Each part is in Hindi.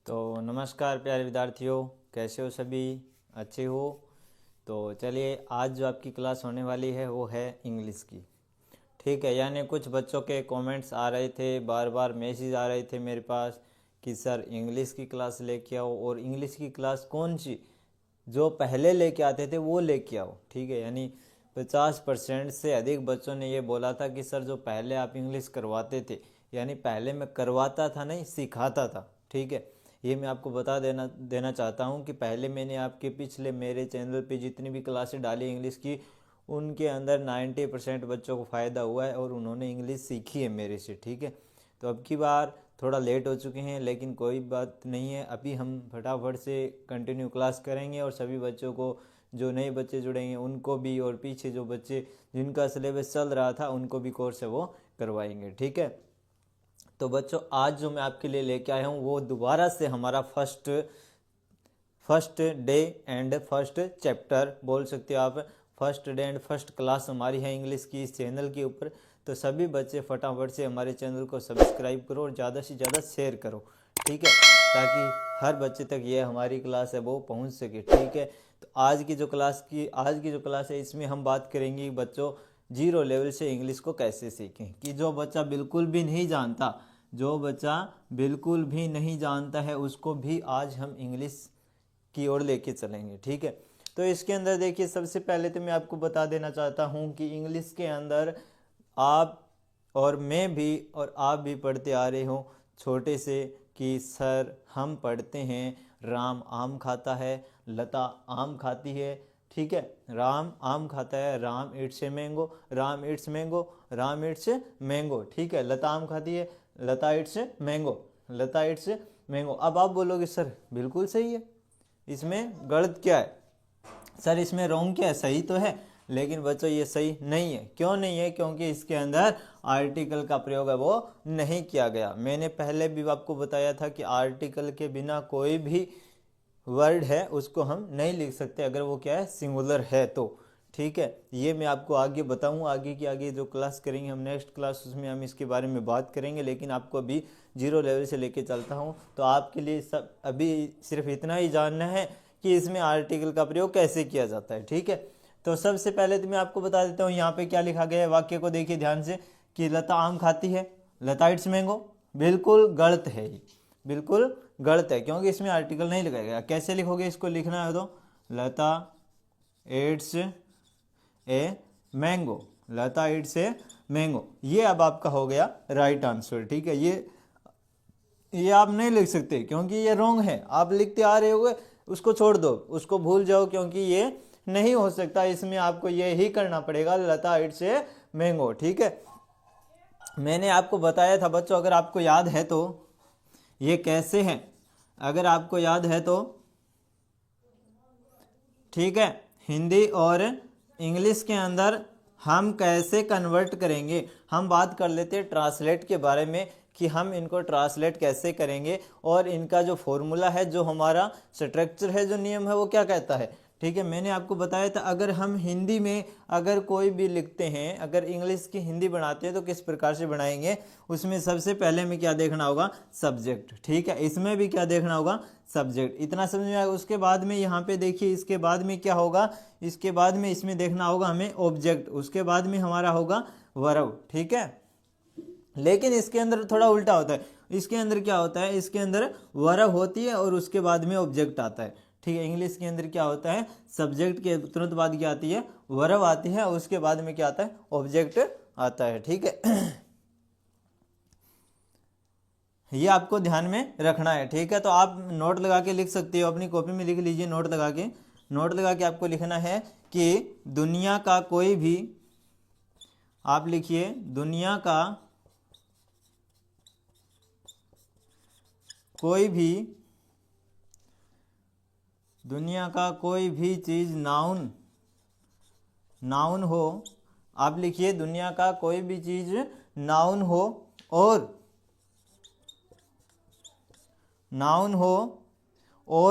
तो नमस्कार प्यारे विद्यार्थियों, कैसे हो सभी? अच्छे हो? तो चलिए, आज जो आपकी क्लास होने वाली है वो है इंग्लिश की। ठीक है, यानी कुछ बच्चों के कमेंट्स आ रहे थे, बार बार मैसेज आ रहे थे मेरे पास कि सर इंग्लिश की क्लास लेके आओ, और इंग्लिश की क्लास कौन सी जो पहले लेके आते थे वो लेके आओ। ठीक है, यानी 50% से अधिक बच्चों ने ये बोला था कि सर जो पहले आप इंग्लिश करवाते थे, यानी पहले मैं करवाता था नहीं, सिखाता था। ठीक है, ये मैं आपको बता देना चाहता हूँ कि पहले मैंने आपके पिछले मेरे चैनल पे जितनी भी क्लासें डाली इंग्लिश की, उनके अंदर 90% बच्चों को फ़ायदा हुआ है और उन्होंने इंग्लिश सीखी है मेरे से। ठीक है, तो अब की बार थोड़ा लेट हो चुके हैं, लेकिन कोई बात नहीं है, अभी हम फटाफट से कंटिन्यू क्लास करेंगे और सभी बच्चों को, जो नए बच्चे जुड़ेंगे उनको भी, और पीछे जो बच्चे जिनका सिलेबस चल रहा था उनको भी कोर्स है वो करवाएंगे। ठीक है, तो बच्चों आज जो मैं आपके लिए लेके आया हूँ वो दोबारा से हमारा first day and first chapter बोल सकते हो आप। First day and first class हमारी है इंग्लिश की इस चैनल के ऊपर। तो सभी बच्चे फटाफट से हमारे चैनल को सब्सक्राइब करो और ज़्यादा से ज़्यादा शेयर करो। ठीक है, ताकि हर बच्चे तक ये हमारी क्लास है वो पहुंच सके। ठीक है, तो आज की जो क्लास है इसमें हम बात करेंगे बच्चों जीरो लेवल से इंग्लिश को कैसे सीखें। कि जो बच्चा बिल्कुल भी नहीं जानता, है उसको भी आज हम इंग्लिश की ओर लेके चलेंगे। ठीक है, तो इसके अंदर देखिए, सबसे पहले तो मैं आपको बता देना चाहता हूँ कि इंग्लिश के अंदर आप और मैं भी और आप भी पढ़ते आ रहे हो छोटे से कि सर हम पढ़ते हैं राम आम खाता है, लता आम खाती है। ठीक है, राम आम खाता है, Ram eats a mango, Ram eats mango, Ram eats mango. ठीक है, लता आम खाती है, Lata eats mango, Lata eats mango. अब आप बोलोगे सर बिल्कुल सही है, इसमें गलत क्या है? सर इसमें रॉन्ग क्या है? सही तो है, लेकिन बच्चों ये सही नहीं है। क्यों नहीं है? क्योंकि इसके अंदर आर्टिकल का प्रयोग है वो नहीं किया गया। मैंने पहले भी आपको बताया था कि आर्टिकल के बिना कोई भी वर्ड है उसको हम नहीं लिख सकते, अगर वो क्या है, सिंगुलर है तो। ठीक है, ये मैं आपको आगे बताऊं, आगे जो क्लास करेंगे हम, नेक्स्ट क्लास, उसमें हम इसके बारे में बात करेंगे। लेकिन आपको अभी जीरो लेवल से लेके चलता हूं, तो आपके लिए सब अभी सिर्फ इतना ही जानना है कि इसमें आर्टिकल का प्रयोग कैसे किया जाता है। ठीक है, तो सबसे पहले तो मैं आपको बता देता हूँ यहाँ पे क्या लिखा गया है। वाक्य को देखिए ध्यान से कि लता आम खाती है, लता इट्स मैंगो। बिल्कुल गलत है, बिल्कुल गलत है, क्योंकि इसमें आर्टिकल नहीं लगाया गया। कैसे लिखोगे? इसको लिखना है तो Lata eats a mango, Lata eats a mango. ये अब आपका हो गया राइट आंसर। ठीक है, ये आप नहीं लिख सकते क्योंकि ये रॉन्ग है। आप लिखते आ रहे होगे, उसको छोड़ दो, उसको भूल जाओ, क्योंकि ये नहीं हो सकता। इसमें आपको ये ही करना पड़ेगा, लता इट्स ए मैंगो। ठीक है, मैंने आपको बताया था बच्चों, अगर आपको याद है तो ये कैसे है, अगर आपको याद है तो। ठीक है, हिंदी और इंग्लिश के अंदर हम कैसे कन्वर्ट करेंगे, हम बात कर लेते हैं ट्रांसलेट के बारे में कि हम इनको ट्रांसलेट कैसे करेंगे, और इनका जो फॉर्मूला है, जो हमारा स्ट्रक्चर है, जो नियम है, वो क्या कहता है। ठीक है, मैंने आपको बताया था अगर हम हिंदी में अगर कोई भी लिखते हैं, अगर इंग्लिश की हिंदी बनाते हैं तो किस प्रकार से बनाएंगे। उसमें सबसे पहले में क्या देखना होगा? सब्जेक्ट। ठीक है, इसमें भी क्या देखना होगा? सब्जेक्ट। इतना समझ में आएगा। उसके बाद में यहाँ पे देखिए, इसके बाद में क्या होगा? इसके बाद में इसमें देखना होगा हमें ऑब्जेक्ट, उसके बाद में हमारा होगा वर्ब। ठीक है, लेकिन इसके अंदर थोड़ा उल्टा होता है। इसके अंदर क्या होता है? इसके अंदर वर्ब होती है और उसके बाद में ऑब्जेक्ट आता है। ठीक है, इंग्लिश के अंदर क्या होता है? सब्जेक्ट के तुरंत बाद क्या आती है? वर्ब आती है, और उसके बाद में क्या आता है? ऑब्जेक्ट आता है। ठीक है, ये आपको ध्यान में रखना है। ठीक है, तो आप नोट लगा के लिख सकते हो, अपनी कॉपी में लिख लीजिए। नोट लगा के आपको लिखना है कि दुनिया का कोई भी, आप लिखिए दुनिया का कोई भी चीज नाउन हो। आप लिखिए दुनिया का कोई भी चीज नाउन हो और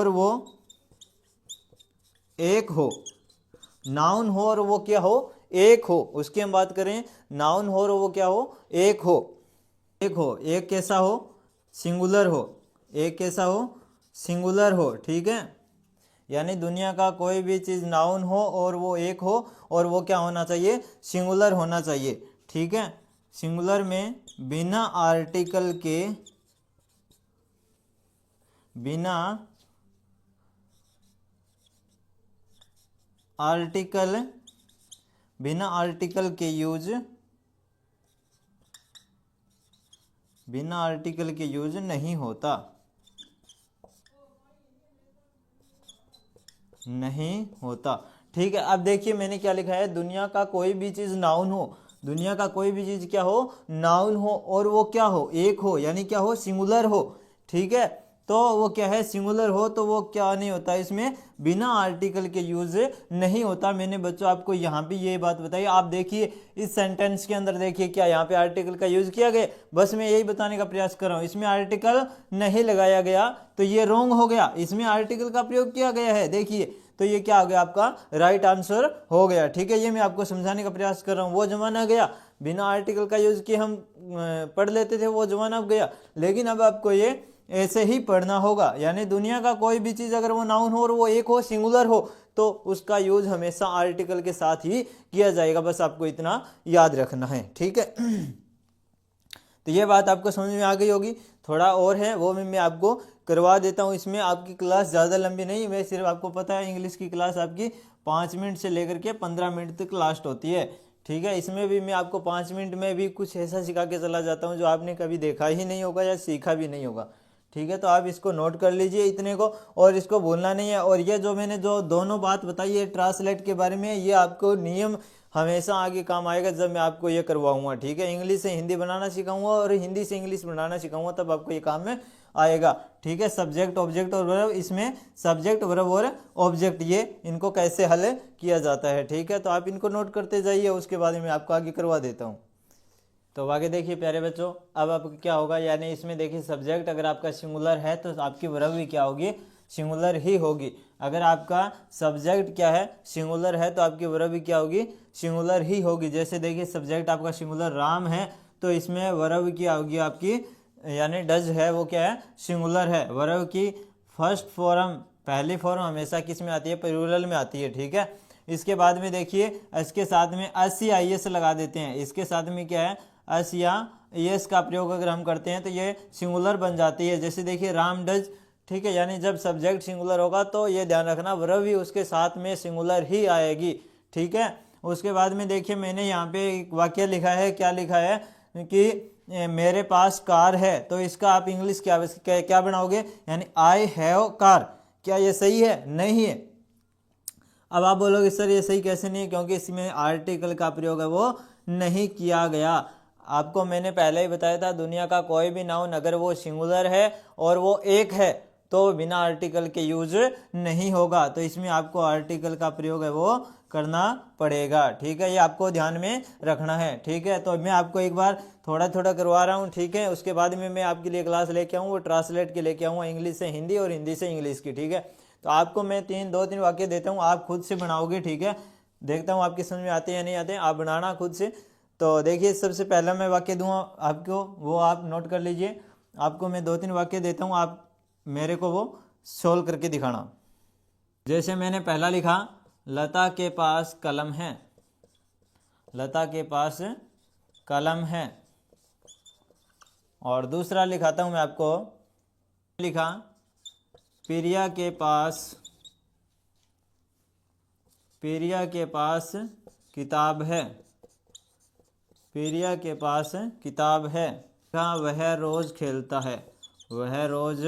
वो एक हो। नाउन हो और वो क्या हो? एक हो। उसकी हम बात करें, नाउन हो और वो क्या हो? एक हो। एक कैसा हो? सिंगुलर हो। एक कैसा हो? सिंगुलर हो, ठीक है। यानी दुनिया का कोई भी चीज़ नाउन हो और वो एक हो, और वो क्या होना चाहिए, सिंगुलर होना चाहिए, ठीक है। सिंगुलर में बिना आर्टिकल के, बिना आर्टिकल, बिना आर्टिकल के यूज, बिना आर्टिकल के यूज नहीं होता, नहीं होता, ठीक है। अब देखिए मैंने क्या लिखा है, दुनिया का कोई भी चीज़ नाउन हो, दुनिया का कोई भी चीज़ क्या हो, नाउन हो, और वो क्या हो, एक हो, यानी क्या हो, सिंगुलर हो, ठीक है। तो वो क्या है, सिंगुलर हो, तो वो क्या नहीं होता, इसमें बिना आर्टिकल के यूज नहीं होता। मैंने बच्चों आपको यहाँ पे ये बात बताई। आप देखिए इस सेंटेंस के अंदर, देखिए क्या यहाँ पे आर्टिकल का यूज किया गया, बस मैं यही बताने का प्रयास कर रहा हूँ। इसमें आर्टिकल नहीं लगाया गया तो ये रॉन्ग हो गया, इसमें आर्टिकल का प्रयोग किया गया है, देखिए, तो ये क्या हो गया, आपका राइट आंसर हो गया, ठीक है। ये मैं आपको समझाने का प्रयास कर रहा हूँ। वो जमाना गया, बिना आर्टिकल का यूज किए हम पढ़ लेते थे, वो जमाना अब गया, लेकिन अब आपको ये ऐसे ही पढ़ना होगा। यानी दुनिया का कोई भी चीज़ अगर वो नाउन हो और वो एक हो, सिंगुलर हो, तो उसका यूज हमेशा आर्टिकल के साथ ही किया जाएगा, बस आपको इतना याद रखना है, ठीक है। तो ये बात आपको समझ में आ गई होगी। थोड़ा और है वो मैं आपको करवा देता हूँ। इसमें आपकी क्लास ज़्यादा लंबी नहीं, मैं सिर्फ, आपको पता है इंग्लिश की क्लास आपकी 5 मिनट से लेकर के 15 मिनट तक लास्ट होती है, ठीक है। इसमें भी मैं आपको 5 मिनट में भी कुछ ऐसा सिखा के चला जाता हूँ जो आपने कभी देखा ही नहीं होगा या सीखा भी नहीं होगा, ठीक है। तो आप इसको नोट कर लीजिए इतने को, और इसको भूलना नहीं है। और ये जो मैंने जो दोनों बात बताई है ट्रांसलेट के बारे में, ये आपको नियम हमेशा आगे काम आएगा जब मैं आपको ये करवाऊंगा, ठीक है। इंग्लिश से हिंदी बनाना सिखाऊंगा और हिंदी से इंग्लिश बनाना सिखाऊंगा, तब आपको ये काम में आएगा, ठीक है। सब्जेक्ट, ऑब्जेक्ट और वर्ब, इसमें सब्जेक्ट, वर्ब और ऑब्जेक्ट, ये इनको कैसे हल किया जाता है, ठीक है। तो आप इनको नोट करते जाइए, उसके बाद मैं आपको आगे करवा देता हूँ। तो आगे देखिए प्यारे बच्चों, अब आपको क्या होगा, यानी इसमें देखिए सब्जेक्ट अगर आपका सिंगुलर है तो आपकी वर्ब भी क्या होगी, सिंगुलर ही होगी। अगर आपका सब्जेक्ट क्या है, सिंगुलर है, तो आपकी वर्ब भी क्या होगी, सिंगुलर ही होगी। जैसे देखिए सब्जेक्ट आपका सिंगुलर राम है, तो इसमें वर्ब क्या होगी आपकी, यानी डज है, वो क्या है, सिंगुलर है। वर्ब की फर्स्ट फॉर्म, पहली फॉर्म हमेशा किस में आती है, प्लूरल में आती है, ठीक है। इसके बाद में देखिए इसके साथ में अस या एस लगा देते हैं, इसके साथ में क्या है, अस या एस का प्रयोग अगर हम करते हैं तो ये सिंगुलर बन जाती है। जैसे देखिए राम डज, ठीक है। यानी जब सब्जेक्ट सिंगुलर होगा तो ये ध्यान रखना वर्ब भी उसके साथ में सिंगुलर ही आएगी, ठीक है। उसके बाद में देखिए मैंने यहाँ पे एक वाक्य लिखा है, क्या लिखा है कि मेरे पास कार है, तो इसका आप इंग्लिश क्या बनाओगे, यानी आई हैव कार। क्या ये सही है, नहीं है। अब आप बोलोगे सर ये सही कैसे नहीं है, क्योंकि इसमें आर्टिकल का प्रयोग है वो नहीं किया गया। आपको मैंने पहले ही बताया था, दुनिया का कोई भी नाउन अगर वो सिंगुलर है और वो एक है तो बिना आर्टिकल के यूज नहीं होगा, तो इसमें आपको आर्टिकल का प्रयोग है वो करना पड़ेगा, ठीक है। ये आपको ध्यान में रखना है, ठीक है। तो मैं आपको एक बार थोड़ा थोड़ा करवा रहा हूँ, ठीक है। उसके बाद में मैं आपके लिए क्लास लेके आऊँ, वो ट्रांसलेट के लेके आऊँगा, इंग्लिश से हिंदी और हिंदी से इंग्लिश की, ठीक है। तो आपको मैं 2-3 वाक्य देता हूँ, आप खुद से बनाओगे, ठीक है। देखता हूँ आपकी समझ में आते हैं या नहीं आते, आप बनाना खुद से। तो देखिए सबसे पहला मैं वाक्य दूंगा आपको, वो आप नोट कर लीजिए। आपको मैं 2-3 वाक्य देता हूँ, आप मेरे को वो सोल्व करके दिखाना। जैसे मैंने पहला लिखा, लता के पास कलम है, लता के पास कलम है। और दूसरा लिखाता हूँ मैं आपको, लिखा प्रिया के पास किताब है, प्रिया के पास किताब है। वह रोज खेलता है, वह रोज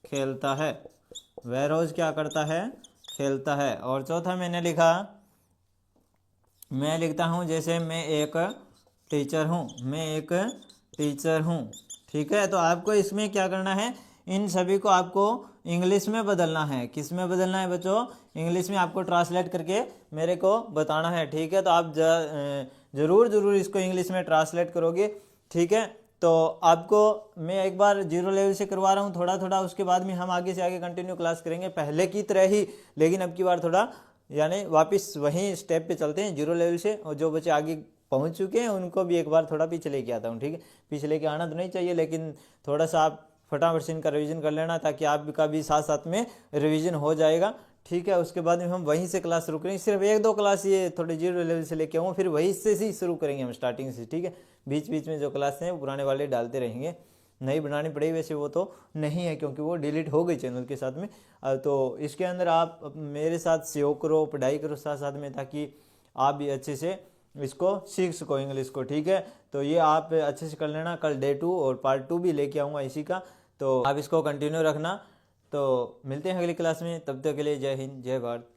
खेलता है, वह रोज क्या करता है, खेलता है। और चौथा मैंने लिखा, मैं लिखता हूँ जैसे मैं एक टीचर हूँ, मैं एक टीचर हूँ, ठीक है। तो आपको इसमें क्या करना है, इन सभी को आपको इंग्लिश में बदलना है। किस में बदलना है बच्चों, इंग्लिश में आपको ट्रांसलेट करके मेरे को बताना है, ठीक है। तो आप ज़रूर इसको इंग्लिश में ट्रांसलेट करोगे, ठीक है। तो आपको मैं एक बार 0 लेवल से करवा रहा हूँ थोड़ा थोड़ा, उसके बाद में हम आगे से आगे कंटिन्यू क्लास करेंगे पहले की तरह ही, लेकिन अब की बार थोड़ा यानी वापस वहीं स्टेप पे चलते हैं 0 लेवल से। और जो बच्चे आगे पहुँच चुके हैं उनको भी एक बार थोड़ा पीछे लेके आता हूँ, ठीक है। पीछे लेके आना तो नहीं चाहिए, लेकिन थोड़ा सा आप फटाफट से इनका रिवीजन कर लेना, ताकि आपका भी साथ साथ में रिवीजन हो जाएगा। ठीक है, उसके बाद में हम वहीं से क्लास शुरू करेंगे। सिर्फ 1-2 क्लास ये थोड़े जीरो लेवल से लेके आऊँ, फिर वहीं से ही शुरू करेंगे हम स्टार्टिंग से। ठीक है, बीच बीच में जो क्लास हैं वो पुराने वाले डालते रहेंगे, नहीं बनानी पड़ेगी वैसे, वो तो नहीं है क्योंकि वो डिलीट हो गई चैनल के साथ में। तो इसके अंदर आप मेरे साथ सहयोग करो, पढ़ाई करो साथ साथ में, ताकि आप भी अच्छे से इसको सीख सको इंग्लिश को। ठीक है, तो ये आप अच्छे से कर लेना। कल डे 2 और पार्ट 2 भी लेके आऊँगा इसी का, तो आप इसको कंटिन्यू रखना। तो मिलते हैं अगली क्लास में, तब तक के लिए जय हिंद जय भारत।